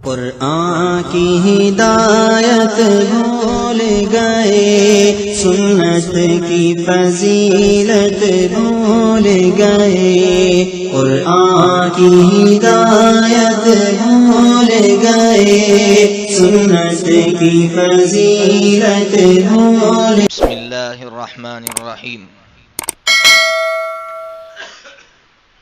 قرآن کی ہدایت بھول گئے، سنت کی فضیلت بھول گئے، قرآن کی ہدایت بھول گئے، سنت کی فضیلت بھول گئے۔ بسم اللہ الرحمن الرحیم،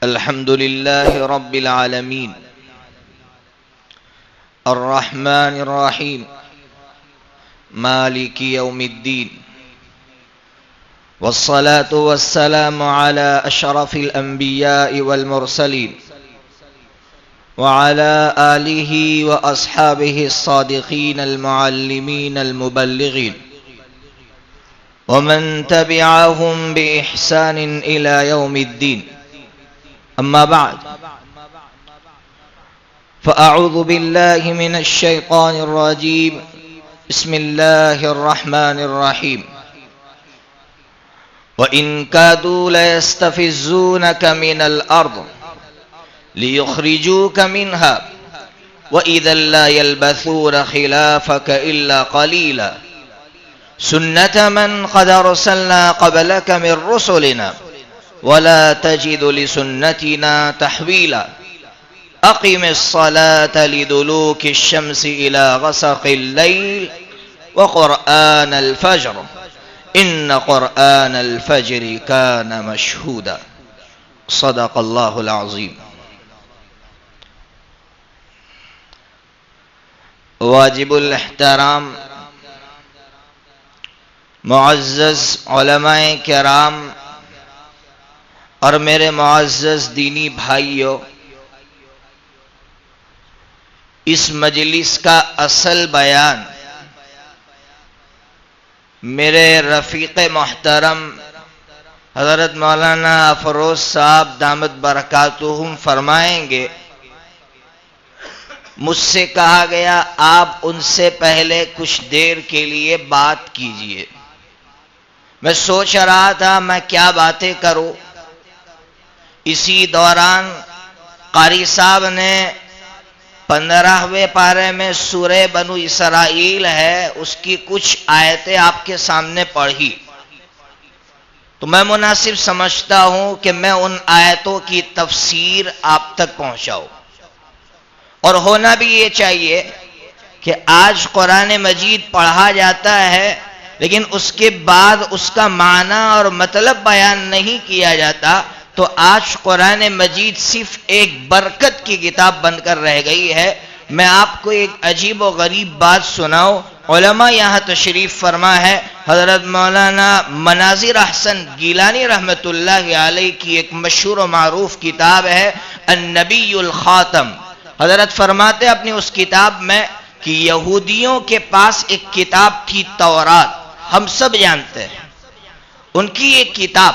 الحمد للہ رب العالمین، الرحمن الرحیم، مالک یوم الدین، والصلاة والسلام على اشرف الانبیاء والمرسلین، وعلى آلہ واصحابہ الصادقین المعلمین المبلغین، ومن تبعهم بإحسان إلى يوم الدين. أما بعد، فأعوذ بالله من الشيطان الرجيم، بسم الله الرحمن الرحيم. وإن كادوا ليستفزونك من الأرض ليخرجوك منها وإذا لا يلبثون خلافك إلا قليلا سنة من قد أرسلنا قبلك من رسلنا ولا تجد لسنتنا تحويلا أقم الصلاة لدلوك الشمس إلى غسق الليل وقرآن الفجر إن قرآن الفجر كان مشهودا. صدق الله العظيم. واجب الاحترام معزز علماء کرام اور میرے معزز دینی بھائیوں، اس مجلس کا اصل بیان میرے رفیق محترم حضرت مولانا افروز صاحب دامت برکاتہم فرمائیں گے۔ مجھ سے کہا گیا آپ ان سے پہلے کچھ دیر کے لیے بات کیجئے۔ میں سوچ رہا تھا میں کیا باتیں کروں۔ اسی دوران قاری صاحب نے 15ویں پارے میں سورہ بنو اسرائیل ہے، اس کی کچھ آیتیں آپ کے سامنے پڑھی، تو میں مناسب سمجھتا ہوں کہ میں ان آیتوں کی تفسیر آپ تک پہنچاؤں۔ اور ہونا بھی یہ چاہیے کہ آج قرآن مجید پڑھا جاتا ہے لیکن اس کے بعد اس کا معنی اور مطلب بیان نہیں کیا جاتا، تو آج قرآن مجید صرف ایک برکت کی کتاب بن کر رہ گئی ہے۔ میں آپ کو ایک عجیب و غریب بات سناؤں۔ علماء یہاں تشریف فرما ہے، حضرت مولانا مناظر احسن گیلانی رحمت اللہ علیہ کی ایک مشہور و معروف کتاب ہے النبی الخاتم۔ حضرت فرماتے اپنی اس کتاب میں کہ یہودیوں کے پاس ایک کتاب تھی تورات، ہم سب جانتے ہیں۔ ان کی ایک کتاب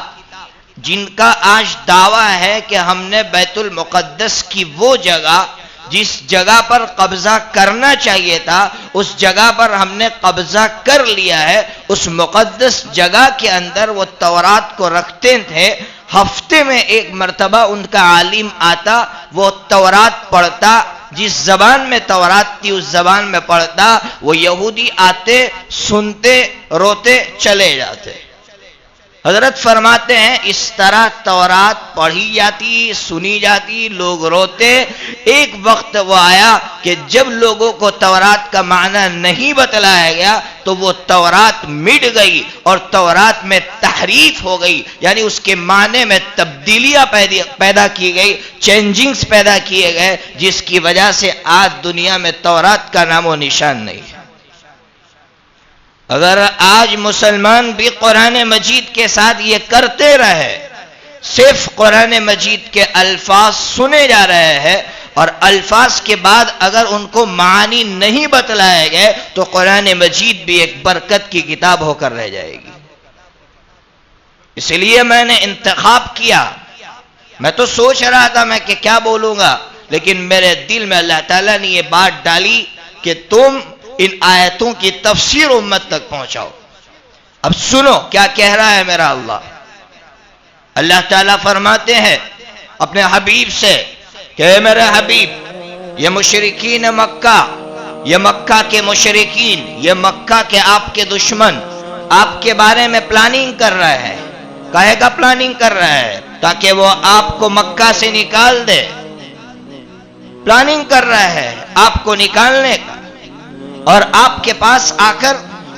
جن کا آج دعویٰ ہے کہ ہم نے بیت المقدس کی وہ جگہ جس جگہ پر قبضہ کرنا چاہیے تھا اس جگہ پر ہم نے قبضہ کر لیا ہے، اس مقدس جگہ کے اندر وہ تورات کو رکھتے تھے۔ ہفتے میں ایک مرتبہ ان کا عالم آتا، وہ تورات پڑھتا، جس زبان میں تورات تھی اس زبان میں پڑھتا، وہ یہودی آتے، سنتے، روتے، چلے جاتے۔ حضرت فرماتے ہیں اس طرح تورات پڑھی جاتی، سنی جاتی، لوگ روتے۔ ایک وقت وہ آیا کہ جب لوگوں کو تورات کا معنی نہیں بتلایا گیا تو وہ تورات مٹ گئی اور تورات میں تحریف ہو گئی، یعنی اس کے معنی میں تبدیلیاں پیدا کی گئی، چینجنگز پیدا کیے گئے، جس کی وجہ سے آج دنیا میں تورات کا نام و نشان نہیں ہے۔ اگر آج مسلمان بھی قرآن مجید کے ساتھ یہ کرتے رہے، صرف قرآن مجید کے الفاظ سنے جا رہے ہیں اور الفاظ کے بعد اگر ان کو معانی نہیں بتلائے گئے تو قرآن مجید بھی ایک برکت کی کتاب ہو کر رہ جائے گی۔ اس لیے میں نے انتخاب کیا۔ میں تو سوچ رہا تھا میں کہ کیا بولوں گا، لیکن میرے دل میں اللہ تعالیٰ نے یہ بات ڈالی کہ تم ان آیتوں کی تفسیر امت تک پہنچاؤ۔ اب سنو کیا کہہ رہا ہے میرا اللہ۔ اللہ تعالیٰ فرماتے ہیں اپنے حبیب سے کہ اے میرے حبیب یہ مشرکین مکہ، یہ مکہ کے مشرکین، یہ مکہ کے آپ کے دشمن آپ کے بارے میں پلاننگ کر رہا ہے. کہے گا پلاننگ کر رہا ہے تاکہ وہ آپ کو مکہ سے نکال دے. پلاننگ کر رہا ہے آپ کو نکالنے کا، اور آپ کے پاس آ کر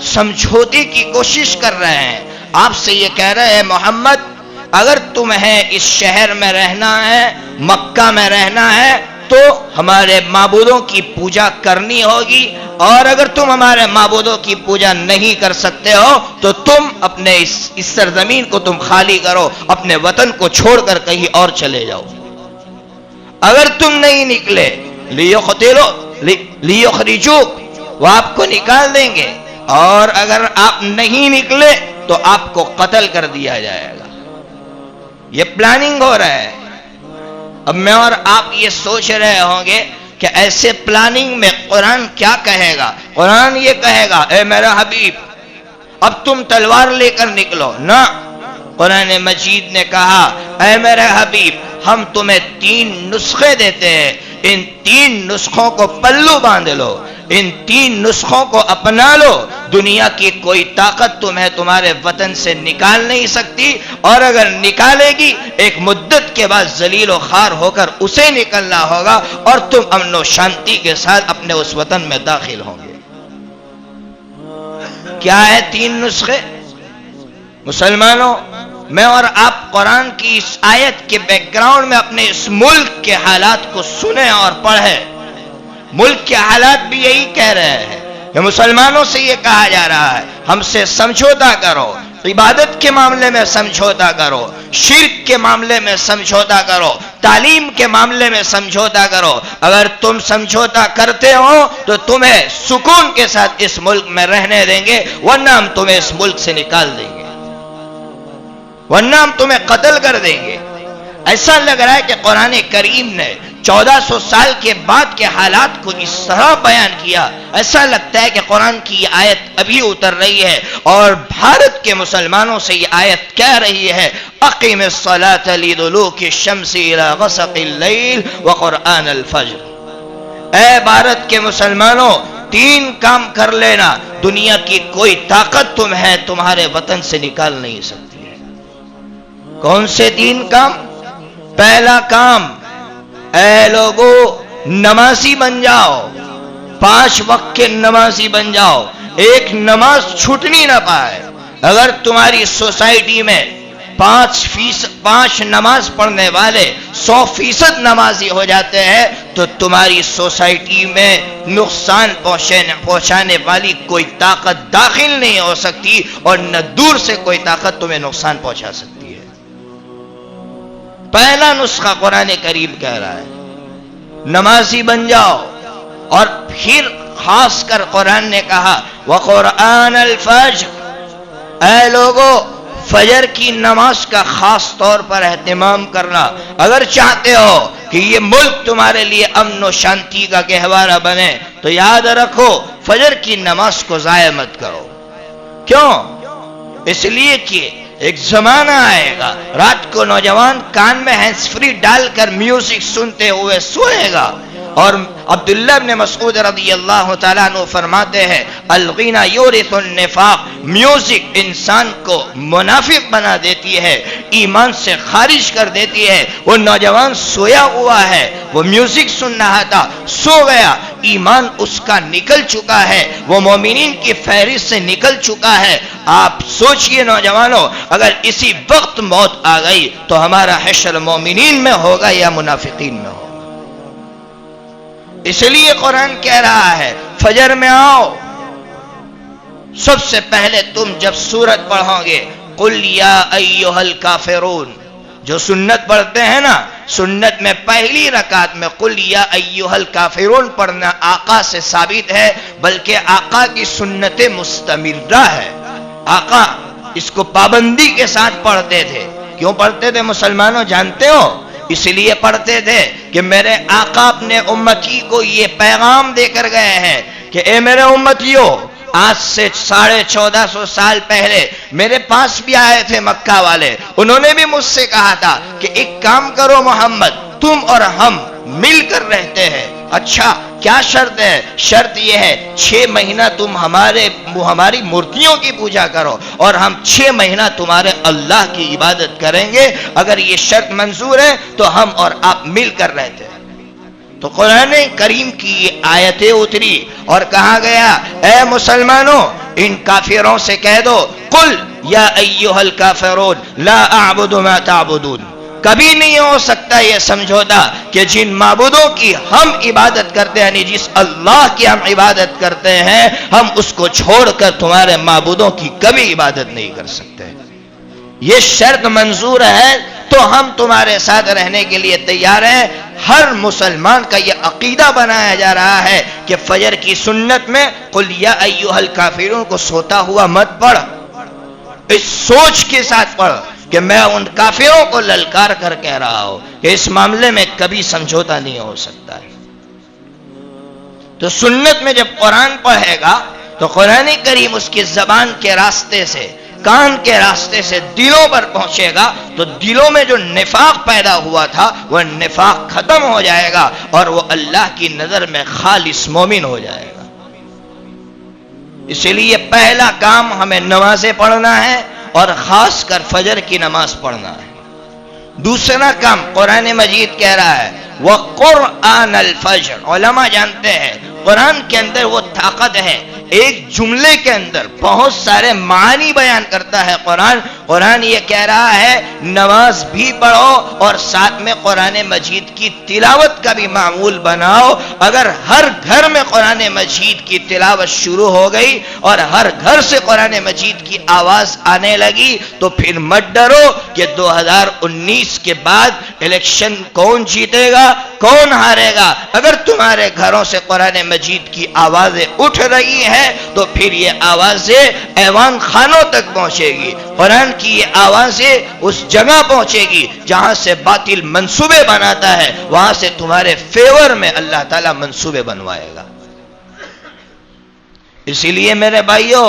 سمجھوتے کی کوشش کر رہے ہیں. آپ سے یہ کہہ رہے ہیں محمد اگر تمہیں اس شہر میں رہنا ہے، مکہ میں رہنا ہے، تو ہمارے معبودوں کی پوجا کرنی ہوگی، اور اگر تم ہمارے معبودوں کی پوجا نہیں کر سکتے ہو تو تم اپنے اس سرزمین کو تم خالی کرو، اپنے وطن کو چھوڑ کر کہیں اور چلے جاؤ. اگر تم نہیں نکلے لیخرجوک، وہ آپ کو نکال دیں گے، اور اگر آپ نہیں نکلے تو آپ کو قتل کر دیا جائے گا. یہ پلاننگ ہو رہا ہے. اب میں اور آپ یہ سوچ رہے ہوں گے کہ ایسے پلاننگ میں قرآن کیا کہے گا؟ قرآن یہ کہے گا اے میرا حبیب اب تم تلوار لے کر نکلو. نہ، قرآن مجید نے کہا اے میرے حبیب ہم تمہیں 3 نسخے دیتے ہیں، ان 3 نسخوں کو پلو باندھ لو، ان 3 نسخوں کو اپنا لو. دنیا کی کوئی طاقت تمہیں تمہارے وطن سے نکال نہیں سکتی، اور اگر نکالے گی ایک مدت کے بعد ذلیل و خوار ہو کر اسے نکلنا ہوگا، اور تم امن و شانتی کے ساتھ اپنے اس وطن میں داخل ہوں گے. کیا ہے 3 نسخے؟ مسلمانوں، میں اور آپ قرآن کی اس آیت کے بیک گراؤنڈ میں اپنے اس ملک کے حالات کو سنیں اور پڑھیں. ملک کے حالات بھی یہی کہہ رہے ہیں کہ مسلمانوں سے یہ کہا جا رہا ہے ہم سے سمجھوتا کرو، عبادت کے معاملے میں سمجھوتا کرو، شرک کے معاملے میں سمجھوتا کرو، تعلیم کے معاملے میں سمجھوتا کرو. اگر تم سمجھوتا کرتے ہو تو تمہیں سکون کے ساتھ اس ملک میں رہنے دیں گے، ورنہ ہم تمہیں اس ملک سے نکال دیں گے، ورنہ ہم تمہیں قتل کر دیں گے. ایسا لگ رہا ہے کہ قرآن کریم نے 1400 سال کے بعد کے حالات کو اس طرح بیان کیا، ایسا لگتا ہے کہ قرآن کی یہ آیت ابھی اتر رہی ہے اور بھارت کے مسلمانوں سے یہ آیت کہہ رہی ہے اقیم الصلاۃ لدلوک الشمس الی غسق اللیل وقرآن الفجر. اے بھارت کے مسلمانوں 3 کام کر لینا، دنیا کی کوئی طاقت تمہیں تمہارے وطن سے نکال نہیں سکتی ہے. کون سے 3 کام؟ پہلا کام، اے لوگو نمازی بن جاؤ، 5 وقت کے نمازی بن جاؤ، ایک نماز چھوٹنی نہ پائے. اگر تمہاری سوسائٹی میں 5 نماز پڑھنے والے 100% نمازی ہو جاتے ہیں تو تمہاری سوسائٹی میں نقصان پہنچانے والی کوئی طاقت داخل نہیں ہو سکتی، اور نہ دور سے کوئی طاقت تمہیں نقصان پہنچا سکتی ہے. پہلا نسخہ قرآن کریم کہہ رہا ہے نمازی بن جاؤ. اور پھر خاص کر قرآن نے کہا وقرآن الفجر، اے لوگو فجر کی نماز کا خاص طور پر اہتمام کرنا. اگر چاہتے ہو کہ یہ ملک تمہارے لیے امن و شانتی کا گہوارہ بنے تو یاد رکھو فجر کی نماز کو ضائع مت کرو. کیوں؟ اس لیے کہ ایک زمانہ آئے گا رات کو نوجوان کان میں ہینڈز فری ڈال کر میوزک سنتے ہوئے سوئے گا. اور عبداللہ بن مسعود رضی اللہ تعالیٰ عنہ فرماتے ہیں الغنا یورث النفاق، میوزک انسان کو منافق بنا دیتی ہے، ایمان سے خارج کر دیتی ہے. وہ نوجوان سویا ہوا ہے، وہ میوزک سن رہا تھا، سو گیا، ایمان اس کا نکل چکا ہے، وہ مومنین کی فہرست سے نکل چکا ہے. آپ سوچئے نوجوانوں اگر اسی وقت موت آ گئی تو ہمارا حشر مومنین میں ہوگا یا منافقین میں ہوگا. اس لیے قرآن کہہ رہا ہے فجر میں آؤ. سب سے پہلے تم جب سورت پڑھو گے قل یا ایھا الکافرون، جو سنت پڑھتے ہیں نا، سنت میں پہلی رکعت میں قل یا ایھا الکافرون پڑھنا آقا سے ثابت ہے، بلکہ آقا کی سنت مستمرہ ہے. آقا اس کو پابندی کے ساتھ پڑھتے تھے. کیوں پڑھتے تھے مسلمانوں جانتے ہو؟ اس لیے پڑھتے تھے کہ میرے آقا اپنے امتی کو یہ پیغام دے کر گئے ہیں کہ اے میرے امتیوں، آج سے 1450 سال پہلے میرے پاس بھی آئے تھے مکہ والے، انہوں نے بھی مجھ سے کہا تھا کہ ایک کام کرو محمد، تم اور ہم مل کر رہتے ہیں، اچھا کیا شرط ہے؟ شرط یہ ہے 6 مہینہ تم ہماری مورتیوں کی پوجا کرو اور ہم 6 مہینہ تمہارے اللہ کی عبادت کریں گے. اگر یہ شرط منظور ہے تو ہم اور آپ مل کر رہتے ہیں. تو قرآن کریم کی یہ آیتیں اتری اور کہا گیا اے مسلمانوں ان کافروں سے کہہ دو قل یا ایھا الکافرون لا اعبد ما تعبدون. کبھی نہیں ہو سکتا یہ سمجھوتا کہ جن معبودوں کی ہم عبادت کرتے ہیں، یعنی جس اللہ کی ہم عبادت کرتے ہیں، ہم اس کو چھوڑ کر تمہارے معبودوں کی کبھی عبادت نہیں کر سکتے. یہ شرط منظور ہے تو ہم تمہارے ساتھ رہنے کے لیے تیار ہیں. ہر مسلمان کا یہ عقیدہ بنایا جا رہا ہے کہ فجر کی سنت میں قل یا ایھا الکافرون کو سوتا ہوا مت پڑھ، اس سوچ کے ساتھ پڑھ کہ میں ان کافروں کو للکار کر کہہ رہا ہوں کہ اس معاملے میں کبھی سمجھوتا نہیں ہو سکتا ہے. تو سنت میں جب قرآن پڑھے گا تو قرآن کریم اس کی زبان کے راستے سے، کان کے راستے سے دلوں پر پہنچے گا تو دلوں میں جو نفاق پیدا ہوا تھا وہ نفاق ختم ہو جائے گا اور وہ اللہ کی نظر میں خالص مومن ہو جائے گا. اسی لیے پہلا کام ہمیں نمازیں پڑھنا ہے اور خاص کر فجر کی نماز پڑھنا ہے. دوسرا کام قرآن مجید کہہ رہا ہے وَقُرْآنَ الْفَجْرِ. علماء جانتے ہیں قرآن کے اندر وہ طاقت ہے، ایک جملے کے اندر بہت سارے معانی بیان کرتا ہے قرآن. قرآن یہ کہہ رہا ہے نماز بھی پڑھو اور ساتھ میں قرآن مجید کی تلاوت کا بھی معمول بناؤ. اگر ہر گھر میں قرآن مجید کی تلاوت شروع ہو گئی اور ہر گھر سے قرآن مجید کی آواز آنے لگی تو پھر مت ڈرو کہ 2019 کے بعد الیکشن کون جیتے گا کون ہارے گا. اگر تمہارے گھروں سے قرآن مجید کی آوازیں اٹھ رہی ہیں تو پھر یہ آوازیں ایوان خانوں تک پہنچے گی. قرآن کی یہ آوازیں اس جگہ پہنچے گی جہاں سے باطل منصوبے بناتا ہے، وہاں سے تمہارے فیور میں اللہ تعالیٰ منصوبے بنوائے گا. اسی لیے میرے بھائیوں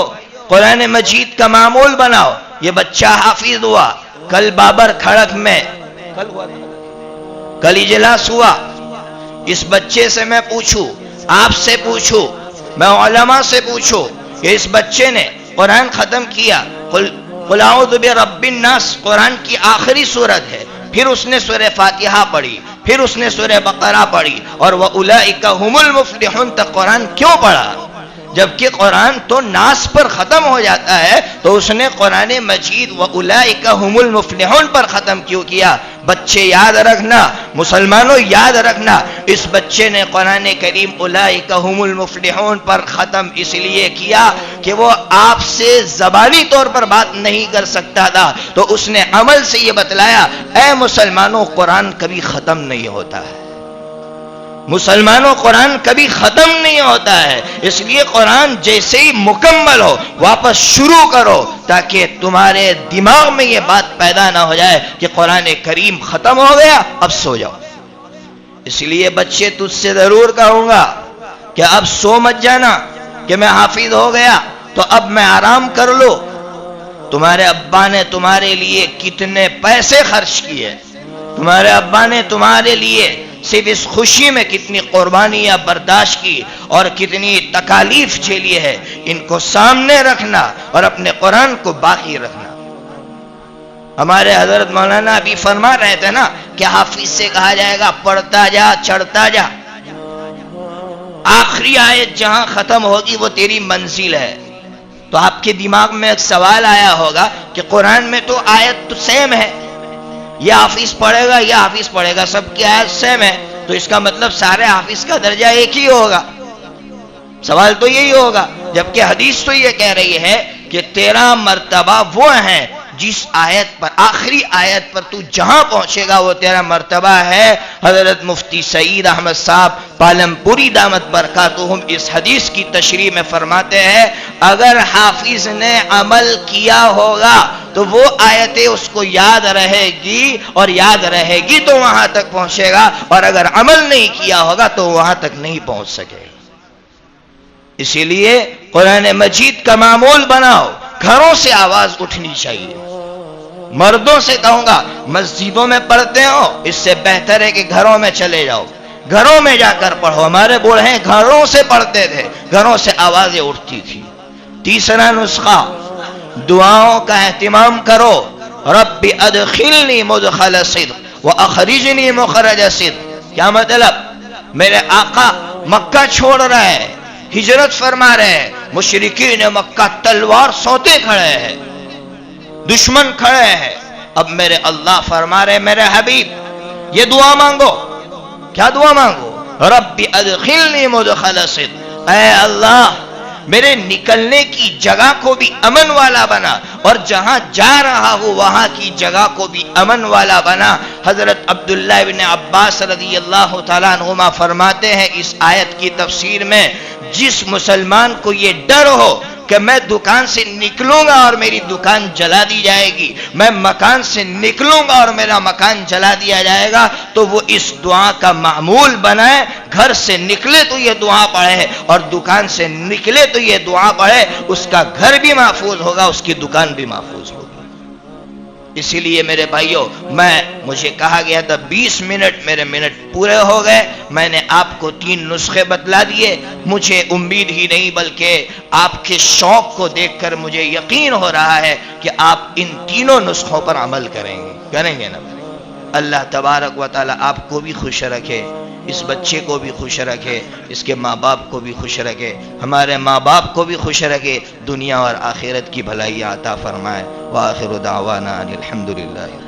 قرآن مجید کا معمول بناؤ. یہ بچہ حافظ ہوا کل بابر کھڑک میں، کل اجلاس ہوا. اس بچے سے میں پوچھوں، آپ سے پوچھوں، میں علماء سے پوچھوں کہ اس بچے نے قرآن ختم کیا، قل اعوذ برب الناس قرآن کی آخری سورت ہے، پھر اس نے سورہ فاتحہ پڑھی، پھر اس نے سورہ بقرہ پڑھی اور وَأُولَئِكَ هُمُ الْمُفْلِحُونَ تک قرآن کیوں پڑھا؟ جبکہ قرآن تو ناس پر ختم ہو جاتا ہے تو اس نے قرآن مجید وَأُولَئِكَ هُمُ الْمُفْلِحُونَ پر ختم کیوں کیا؟ بچے یاد رکھنا، مسلمانوں یاد رکھنا، اس بچے نے قرآن کریم اولئک هم المفلحون پر ختم اس لیے کیا کہ وہ آپ سے زبانی طور پر بات نہیں کر سکتا تھا، تو اس نے عمل سے یہ بتلایا اے مسلمانوں قرآن کبھی ختم نہیں ہوتا ہے. مسلمانوں قرآن کبھی ختم نہیں ہوتا ہے، اس لیے قرآن جیسے ہی مکمل ہو واپس شروع کرو تاکہ تمہارے دماغ میں یہ بات پیدا نہ ہو جائے کہ قرآن کریم ختم ہو گیا اب سو جاؤ. اس لیے بچے تجھ سے ضرور کہوں گا کہ اب سو مت جانا کہ میں حافظ ہو گیا تو اب میں آرام کر لو. تمہارے ابا نے تمہارے لیے کتنے پیسے خرچ کیے، تمہارے ابا نے تمہارے لیے صرف اس خوشی میں کتنی قربانیاں برداشت کی اور کتنی تکالیف جھیلی ہے، ان کو سامنے رکھنا اور اپنے قرآن کو باقی رکھنا. ہمارے حضرت مولانا ابھی فرما رہے تھے نا کہ حافظ سے کہا جائے گا پڑھتا جا چڑھتا جا، آخری آیت جہاں ختم ہوگی وہ تیری منزل ہے. تو آپ کے دماغ میں ایک سوال آیا ہوگا کہ قرآن میں تو آیت تو سیم ہے، یہ حافظ پڑھے گا یہ حافظ پڑھے گا سب کی آیت سیم ہے تو اس کا مطلب سارے حافظ کا درجہ ایک ہی ہوگا. سوال تو یہی ہوگا، جبکہ حدیث تو یہ کہہ رہی ہے کہ 13 مرتبہ وہ ہیں جس آیت پر آخری آیت پر تو جہاں پہنچے گا وہ 13 مرتبہ ہے. حضرت مفتی سعید احمد صاحب پالمپوری دامت برکاتہم اس حدیث کی تشریح میں فرماتے ہیں اگر حافظ نے عمل کیا ہوگا تو وہ آیتیں اس کو یاد رہے گی اور یاد رہے گی تو وہاں تک پہنچے گا، اور اگر عمل نہیں کیا ہوگا تو وہاں تک نہیں پہنچ سکے گا. اسی لیے قرآن مجید کا معمول بناؤ، گھروں سے آواز اٹھنی چاہیے. مردوں سے کہوں گا مسجدوں میں پڑھتے ہو اس سے بہتر ہے کہ گھروں میں چلے جاؤ. گھروں میں جا کر پڑھو. ہمارے بوڑھے گھروں سے پڑھتے تھے, گھروں سے آوازیں اٹھتی تھی. تیسرا نسخہ, دعاؤں کا اہتمام کرو. رب ادخلنی مدخل صدق واخرجنی مخرج صدق. کیا مطلب؟ میرے آقا مکہ چھوڑ رہے ہیں, ہجرت فرما رہے ہیں, مشرکین مکہ تلوار سوتے کھڑے ہیں, دشمن کھڑے ہیں. اب میرے اللہ فرما رہے میرے حبیب یہ دعا مانگو. کیا دعا مانگو؟ رب ادخلنی مدخل صدق. اے اللہ میرے نکلنے کی جگہ کو بھی امن والا بنا, اور جہاں جا رہا ہوں وہاں کی جگہ کو بھی امن والا بنا. حضرت عبداللہ بن عباس رضی اللہ تعالیٰ عنہما فرماتے ہیں اس آیت کی تفسیر میں, جس مسلمان کو یہ ڈر ہو کہ میں دکان سے نکلوں گا اور میری دکان جلا دی جائے گی, میں مکان سے نکلوں گا اور میرا مکان جلا دیا جائے گا, تو وہ اس دعا کا معمول بنائے. گھر سے نکلے تو یہ دعا پڑھے, اور دکان سے نکلے تو یہ دعا پڑھے. اس کا گھر بھی محفوظ ہوگا, اس کی دکان بھی محفوظ ہوگی. اسی لیے میرے بھائیوں, مجھے کہا گیا تھا 20 منٹ, میرے منٹ پورے ہو گئے. میں نے آپ کو 3 نسخے بتلا دیے. مجھے امید ہی نہیں بلکہ آپ کے شوق کو دیکھ کر مجھے یقین ہو رہا ہے کہ آپ ان تینوں نسخوں پر عمل کریں گے نا. اللہ تبارک و تعالی آپ کو بھی خوش رکھے, اس بچے کو بھی خوش رکھے, اس کے ماں باپ کو بھی خوش رکھے, ہمارے ماں باپ کو بھی خوش رکھے, دنیا اور آخرت کی بھلائی عطا فرمائے. وآخر دعوانا الحمدللہ.